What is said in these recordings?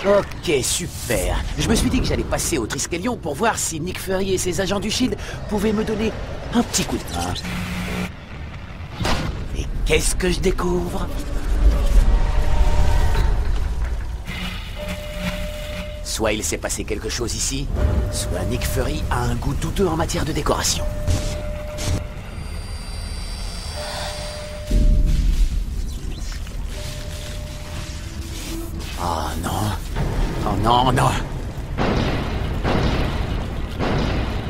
Ok, super. Je me suis dit que j'allais passer au Triskelion pour voir si Nick Fury et ses agents du SHIELD pouvaient me donner un petit coup de main. Et qu'est-ce que je découvre? Soit il s'est passé quelque chose ici, soit Nick Fury a un goût douteux en matière de décoration. Oh non. Oh non, non.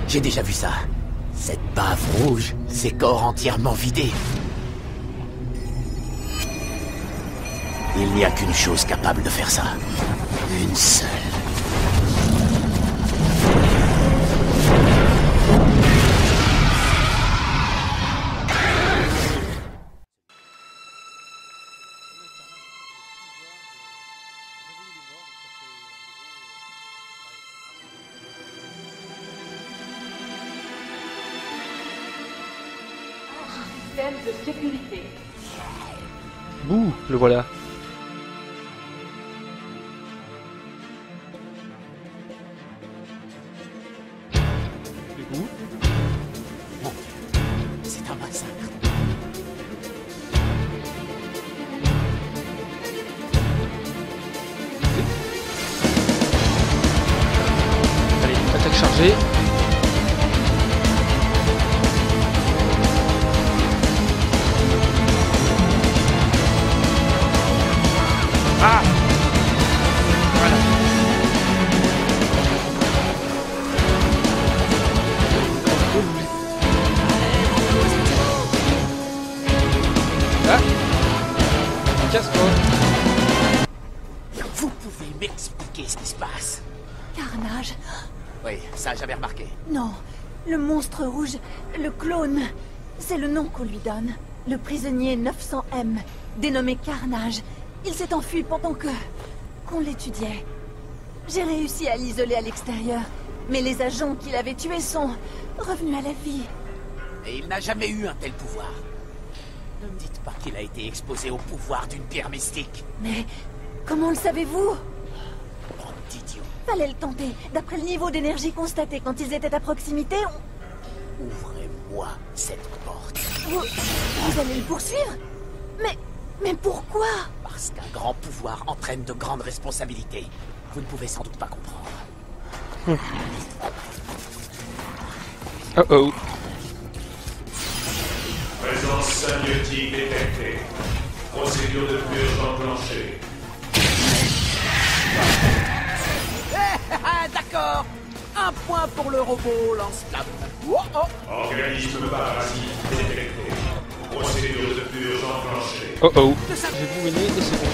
J'ai déjà vu ça. Cette bave rouge, ces corps entièrement vidés. Il n'y a qu'une chose capable de faire ça. Une seule. Système de sécurité. Bouh, le voilà. Où? Bon, c'est un massacre. Allez, attaque chargée. Ah! Voilà. Ah! Casse-toi. Vous pouvez m'expliquer ce qui se passe? Carnage. Oui, ça j'avais remarqué. Non, le monstre rouge, le clone, c'est le nom qu'on lui donne. Le prisonnier 900M, dénommé Carnage. Il s'est enfui pendant qu'on l'étudiait. J'ai réussi à l'isoler à l'extérieur, mais les agents qui l'avaient tué sont revenus à la vie. Et il n'a jamais eu un tel pouvoir. Ne me dites pas qu'il a été exposé au pouvoir d'une pierre mystique. Mais comment le savez-vous? Bande d'idiots. Fallait le tenter. D'après le niveau d'énergie constaté quand ils étaient à proximité, Ouvrez-moi cette porte. vous allez le poursuivre? Mais pourquoi? Parce qu'un grand pouvoir entraîne de grandes responsabilités. Vous ne pouvez sans doute pas comprendre. Oh oh. Présence symbiotique détectée. Procédure de purge enclenchée. D'accord. Un point pour le robot lance-flamme. Oh, oh. Organisme parasite détecté. Procédure de purge enclenchée. Oh oh. J'ai bouiné et c'est bon.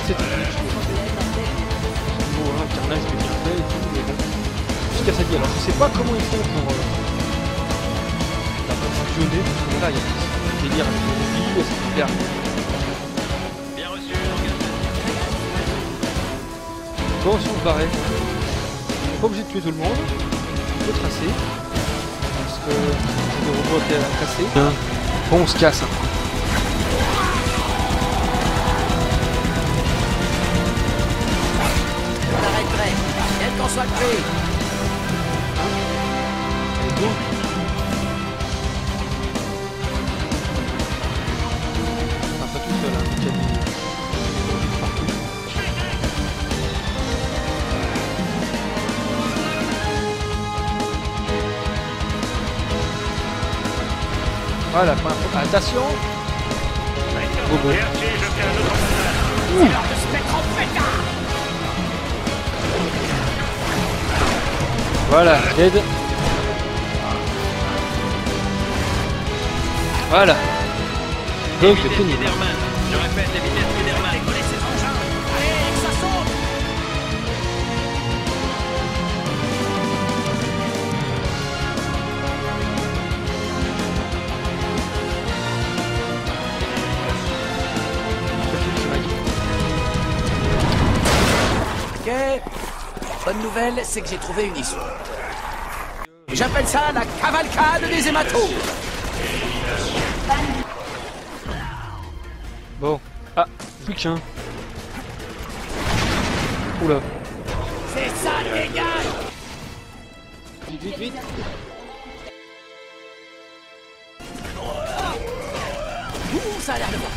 C'est bon, hein, Carnage est bien fait et tout, mais bon. Jusqu'à sa vie. Alors je sais pas comment ils font pour fonctionner, parce que là il y a des délires avec les mobiles, c'est clair. Bien reçu, Bon, si on se barrait. On n'est pas obligé de tuer tout le monde. On peut tracer. Parce que c'est des robots à casser. Bon, on se casse. On arrêterait. Quel qu'en soit le prix. Allez, go. Enfin, pas tout seul, hein. Il y a des- Voilà, première fois. Attention! Bobo. C'est l'heure de se mettre en pétard. Voilà, dead. Voilà. Donc, c'est fini. Je répète, les vitesses Spider-Man. Décoller ces engins. Allez, que ça saute. Ok. Bonne nouvelle, c'est que j'ai trouvé une issue. J'appelle ça la cavalcade des hématos. Bon. Ah, plus qu'un. Oula. C'est ça, dégage! Vite, vite. Ça a l'air de voir.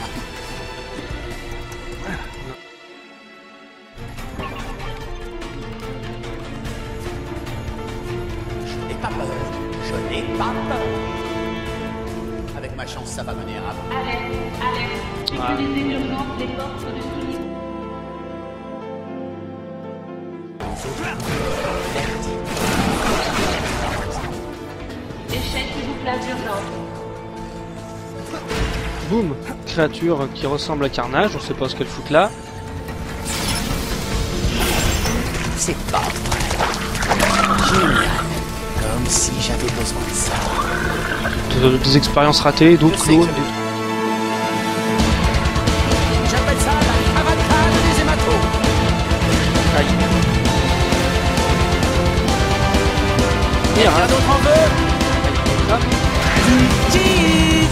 Je n'ai pas peur. Je n'ai pas peur. Avec ma chance, ça va mener à... Alerte. Sécurité d'urgence des portes de soumis. Échec s'il vous place d'urgence. Boum. Créature qui ressemble à Carnage, on sait pas ce qu'elle fout là. C'est pas vrai. Génial. Comme si j'avais besoin de ça. Des expériences ratées, d'autres Je sais clones. que j'appelle ça la cavalcade des hématos. Aïe. Quelqu'un d'autre en veut? Ah. Du cheese.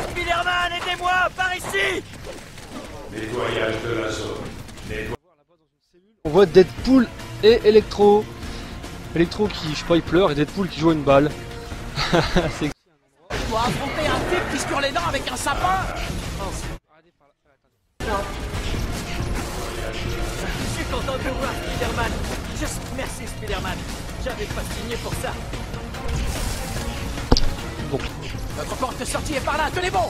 Spider-Man, aidez-moi, par ici! Nettoyage de la zone. On voit Deadpool et Electro. Electro qui, je sais pas, il pleure et Deadpool qui joue à une balle. C'est... Je dois affronter un type qui se court les dents avec un sapin? Je suis content de voir Spider-Man. Merci Spider-Man. J'avais pas signé pour ça. Bon, Notre porte de sortie est par là, tenez bon!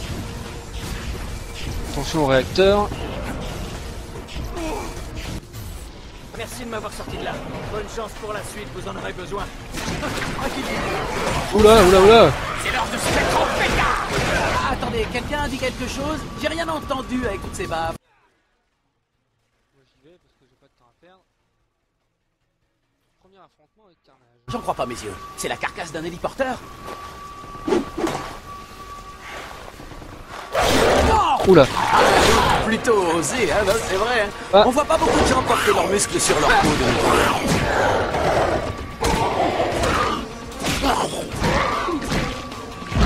attention au réacteur. Merci de m'avoir sorti de là. Bonne chance pour la suite, vous en aurez besoin. Oula, oula, oula. C'est l'heure de se mettre en pétard! Attendez, quelqu'un a dit quelque chose? J'ai rien entendu avec toutes ces baves. Moi j'y vais parce que j'ai pas de temps à perdre. Premier affrontement avec Carnage. J'en crois pas mes yeux. C'est la carcasse d'un héliporteur? Oula. Plutôt osé, hein, non, c'est vrai. Hein. Ah. On voit pas beaucoup de gens porter leurs muscles sur leur coude.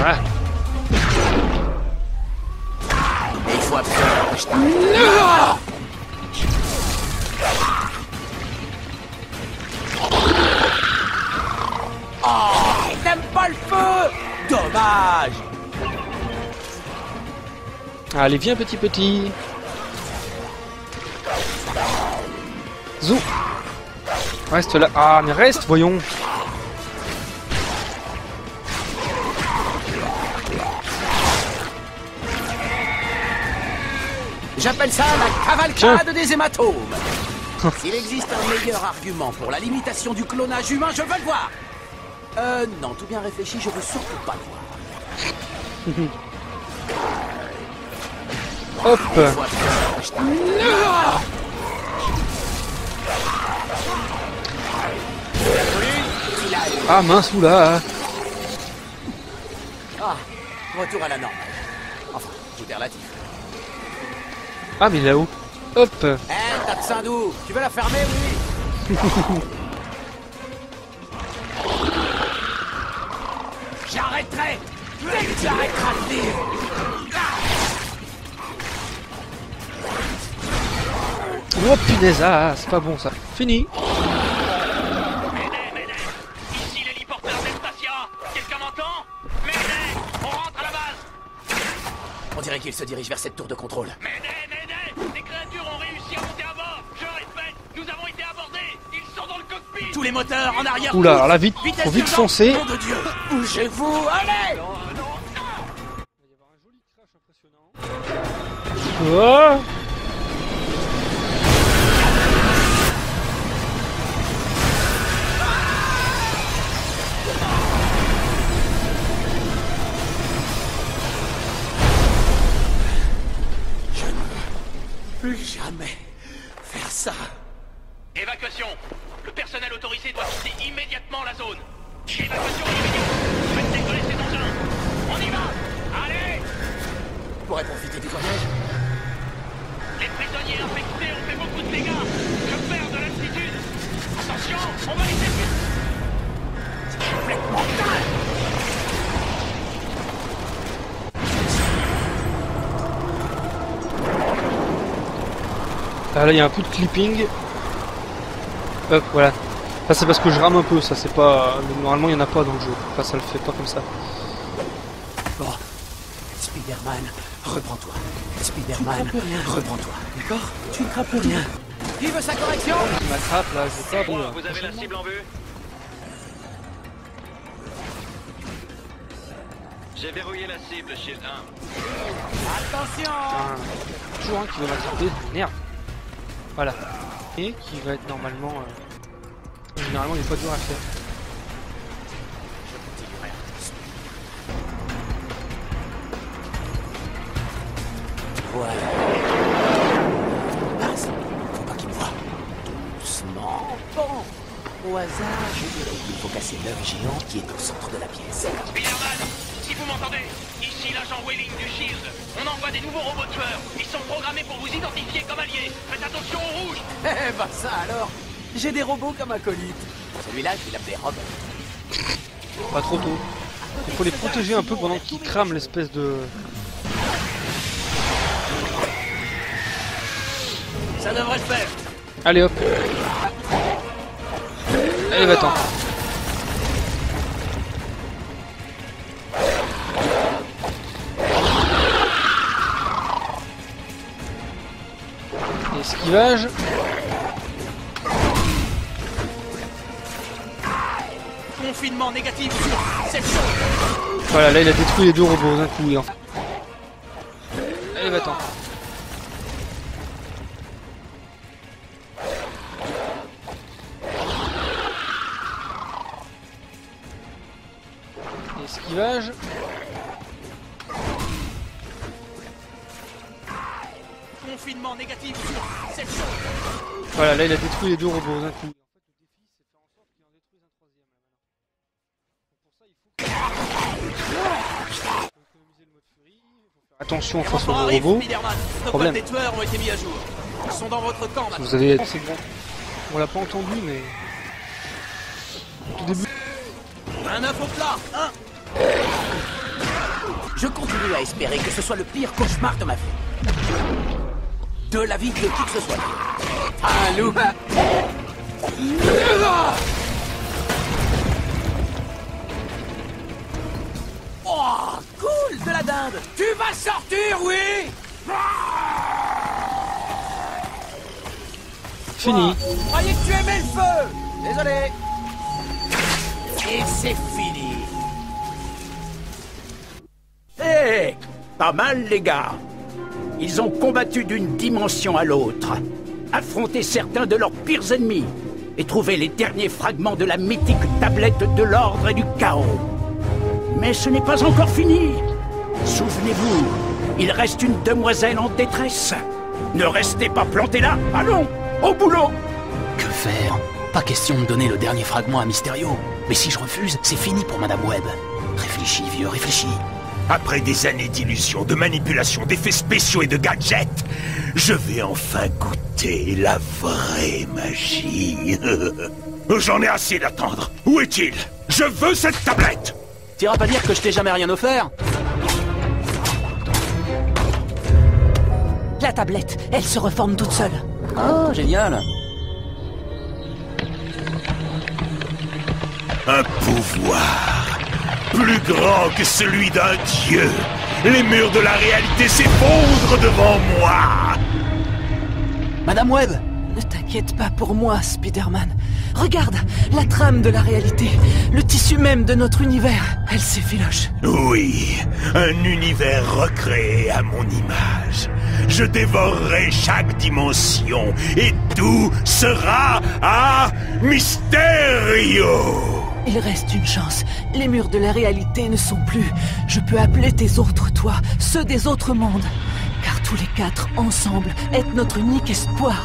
Ah. Il faut absolument... Oh, t'aimes pas le feu? Dommage. Allez, viens petit. Zou. Reste là. Ah, mais reste, voyons. J'appelle ça la cavalcade des hématomes. S'il existe un meilleur argument pour la limitation du clonage humain, je veux le voir. Non, tout bien réfléchi, je veux surtout pas le voir. Hop. Ah mince, oula. Ah, retour à la normale. Enfin, tout est relatif. Ah mais là-haut. Hop. T'as de Saint-Doux, tu veux la fermer, oui? J'arrêterai dès que tu arrêteras de vivre. Oh punaise, ah, c'est pas bon ça. Fini. Ici l'héliporteur d'Estacia. Quelqu'un m'entend? Mayday! On rentre à la base! On dirait qu'il se dirige vers cette tour de contrôle. Mayday! Des créatures ont réussi à monter à bord! Je répète, nous avons été abordés! Ils sont dans le cockpit! Tous les moteurs en arrière. Oula, alors là vite, Vitesse faut vite d'urgence. foncer. Nom de Dieu, bougez-vous, allez! Oh. Plus jamais faire ça. Évacuation! Le personnel autorisé doit quitter immédiatement la zone! Évacuation immédiate! Faites décoller ces engins! On y va! Allez! Pourrait profiter du voyage. Ah, là il y a un coup de clipping. Hop, voilà. Ça c'est parce que je rame un peu, ça c'est pas... Normalement il n'y en a pas dans le jeu. Enfin ça le fait pas comme ça. Bon. Spider-Man, reprends-toi. Spider-Man, reprends-toi. D'accord? Tu ne crains plus rien. Qui veut sa correction? Il m'attrape là, je sais pas bon. Vous avez la cible en vue? J'ai verrouillé la cible, Shield 1. Attention! Toujours un qui va m'attraper. Merde. Voilà. Et qui va être normalement... Généralement il n'est pas dur à faire. Voilà. Passe. Faut pas qu'il me voie. Doucement. Bon. Au hasard, je dirais qu'il faut casser l'œuf géant qui est au centre de la pièce. Spider-Man, si vous m'entendez, ici l'agent Welling du Shield. On envoie des nouveaux robots tueurs. Ils sont programmés pour vous identifier comme alliés. Faites attention aux rouges. Eh ben ça alors. J'ai des robots comme acolytes. Celui-là, je vais l'appeler Robert. Pas trop tôt. Il faut les protéger un peu pendant qu'ils crament l'espèce de... Ça devrait le faire. Allez hop. Allez va-t'en. Esquivage. Confinement négatif sur cette chose. Voilà, là il a détruit les deux robots d'un coup. Et enfin... Allez va-t'en. Esquivage. Confinement négatif sur cette chose. Voilà, là il a détruit les deux robots d'un coup. Attention face aux robots. Problème. Les tueurs ont été mis à jour. Ils sont dans votre camp maintenant. Vous avez... C'est bon. On l'a pas entendu mais... Au tout début... Un œuf au plat. Je continue à espérer que ce soit le pire cauchemar de ma vie. De la vie de qui que ce soit. Un loup. Oh, cool, de la dinde. Tu vas sortir, oui. Fini. Je croyais que tu aimais le feu. Désolé. Et c'est fini. Hé, pas mal les gars. Ils ont combattu d'une dimension à l'autre, affronté certains de leurs pires ennemis et trouvé les derniers fragments de la mythique tablette de l'ordre et du chaos. Mais ce n'est pas encore fini. Souvenez-vous, il reste une demoiselle en détresse. Ne restez pas plantés là, allons, au boulot. Que faire? Pas question de donner le dernier fragment à Mysterio. Mais si je refuse, c'est fini pour Madame Webb. Réfléchis, vieux, réfléchis. Après des années d'illusions, de manipulation, d'effets spéciaux et de gadgets, je vais enfin goûter la vraie magie. J'en ai assez d'attendre. Où est-il? Je veux cette tablette! T'iras pas dire que je t'ai jamais rien offert? La tablette, elle se reforme toute seule. Oh, génial. Un pouvoir plus grand que celui d'un dieu. Les murs de la réalité s'effondrent devant moi. Madame Webb. Ne t'inquiète pas pour moi, Spider-Man. Regarde, la trame de la réalité, le tissu même de notre univers, elle s'effiloche. Oui, un univers recréé à mon image. Je dévorerai chaque dimension et tout sera à Mysterio. Il reste une chance. Les murs de la réalité ne sont plus. Je peux appeler tes autres toi, ceux des autres mondes. Car tous les quatre, ensemble, est notre unique espoir.